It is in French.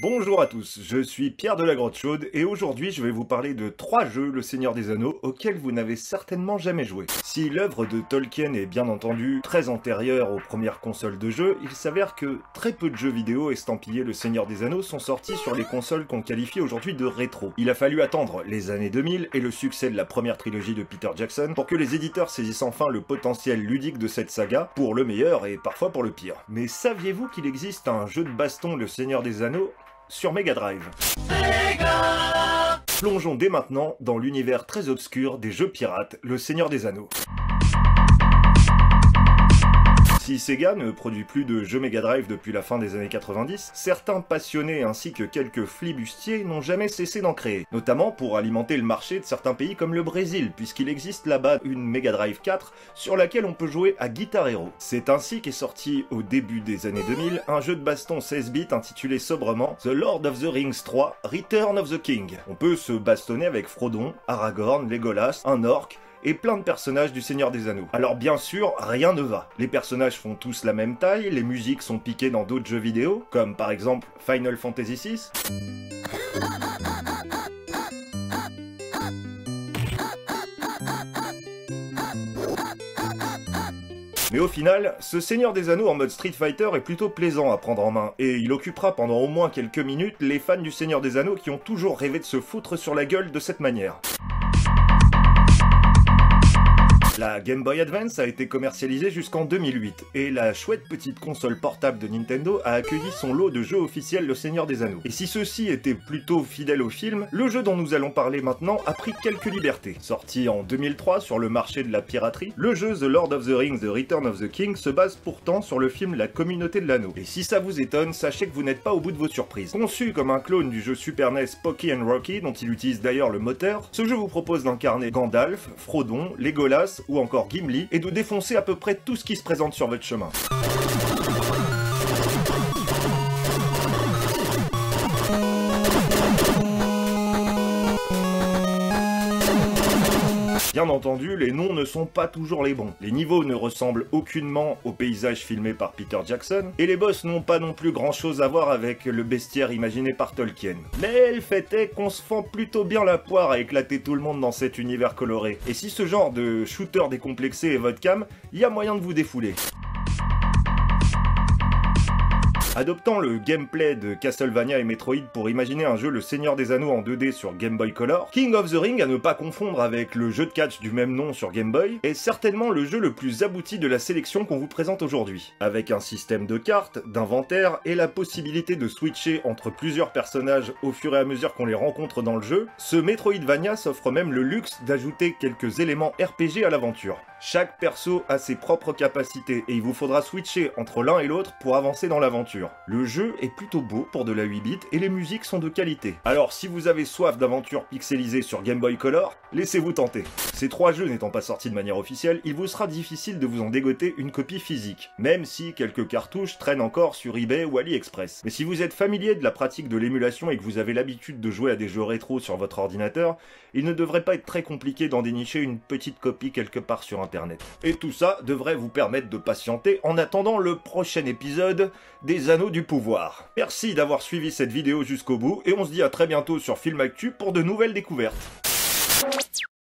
Bonjour à tous, je suis Pierre de la Grotte Chaude et aujourd'hui je vais vous parler de 3 jeux Le Seigneur des Anneaux auxquels vous n'avez certainement jamais joué. Si l'œuvre de Tolkien est bien entendu très antérieure aux premières consoles de jeux, il s'avère que très peu de jeux vidéo estampillés Le Seigneur des Anneaux sont sortis sur les consoles qu'on qualifie aujourd'hui de rétro. Il a fallu attendre les années 2000 et le succès de la première trilogie de Peter Jackson pour que les éditeurs saisissent enfin le potentiel ludique de cette saga, pour le meilleur et parfois pour le pire. Mais saviez-vous qu'il existe un jeu de baston Le Seigneur des Anneaux sur Mega Drive? Plongeons dès maintenant dans l'univers très obscur des jeux pirates, Le Seigneur des Anneaux. Si Sega ne produit plus de jeux Mega Drive depuis la fin des années 90, certains passionnés ainsi que quelques flibustiers n'ont jamais cessé d'en créer, notamment pour alimenter le marché de certains pays comme le Brésil, puisqu'il existe là-bas une Mega Drive 4 sur laquelle on peut jouer à Guitar Hero. C'est ainsi qu'est sorti au début des années 2000 un jeu de baston 16 bits intitulé sobrement The Lord of the Rings 3 Return of the King. On peut se bastonner avec Frodon, Aragorn, Legolas, un orc, et plein de personnages du Seigneur des Anneaux. Alors bien sûr, rien ne va. Les personnages font tous la même taille, les musiques sont piquées dans d'autres jeux vidéo, comme par exemple Final Fantasy VI. Mais au final, ce Seigneur des Anneaux en mode Street Fighter est plutôt plaisant à prendre en main, et il occupera pendant au moins quelques minutes les fans du Seigneur des Anneaux qui ont toujours rêvé de se foutre sur la gueule de cette manière. La Game Boy Advance a été commercialisée jusqu'en 2008, et la chouette petite console portable de Nintendo a accueilli son lot de jeux officiels Le Seigneur des Anneaux. Et si ceux-ci étaient plutôt fidèles au film, le jeu dont nous allons parler maintenant a pris quelques libertés. Sorti en 2003 sur le marché de la piraterie, le jeu The Lord of the Rings The Return of the King se base pourtant sur le film La Communauté de l'Anneau. Et si ça vous étonne, sachez que vous n'êtes pas au bout de vos surprises. Conçu comme un clone du jeu Super NES Pocky and Rocky, dont il utilise d'ailleurs le moteur, ce jeu vous propose d'incarner Gandalf, Frodon, Legolas ou encore Gimli, et de défoncer à peu près tout ce qui se présente sur votre chemin. Bien entendu, les noms ne sont pas toujours les bons. Les niveaux ne ressemblent aucunement aux paysages filmés par Peter Jackson, et les boss n'ont pas non plus grand chose à voir avec le bestiaire imaginé par Tolkien. Mais le fait est qu'on se fend plutôt bien la poire à éclater tout le monde dans cet univers coloré. Et si ce genre de shooter décomplexé est votre cam, il y a moyen de vous défouler. Adoptant le gameplay de Castlevania et Metroid pour imaginer un jeu Le Seigneur des Anneaux en 2D sur Game Boy Color, King of the Ring, à ne pas confondre avec le jeu de catch du même nom sur Game Boy, est certainement le jeu le plus abouti de la sélection qu'on vous présente aujourd'hui. Avec un système de cartes, d'inventaire et la possibilité de switcher entre plusieurs personnages au fur et à mesure qu'on les rencontre dans le jeu, ce Metroidvania s'offre même le luxe d'ajouter quelques éléments RPG à l'aventure. Chaque perso a ses propres capacités et il vous faudra switcher entre l'un et l'autre pour avancer dans l'aventure. Le jeu est plutôt beau pour de la 8 bits et les musiques sont de qualité. Alors si vous avez soif d'aventures pixelisées sur Game Boy Color, laissez-vous tenter. Ces 3 jeux n'étant pas sortis de manière officielle, il vous sera difficile de vous en dégoter une copie physique, même si quelques cartouches traînent encore sur eBay ou AliExpress. Mais si vous êtes familier de la pratique de l'émulation et que vous avez l'habitude de jouer à des jeux rétro sur votre ordinateur, il ne devrait pas être très compliqué d'en dénicher une petite copie quelque part sur Internet. Et tout ça devrait vous permettre de patienter en attendant le prochain épisode des Anneaux du Pouvoir. Merci d'avoir suivi cette vidéo jusqu'au bout et on se dit à très bientôt sur Film Actu pour de nouvelles découvertes.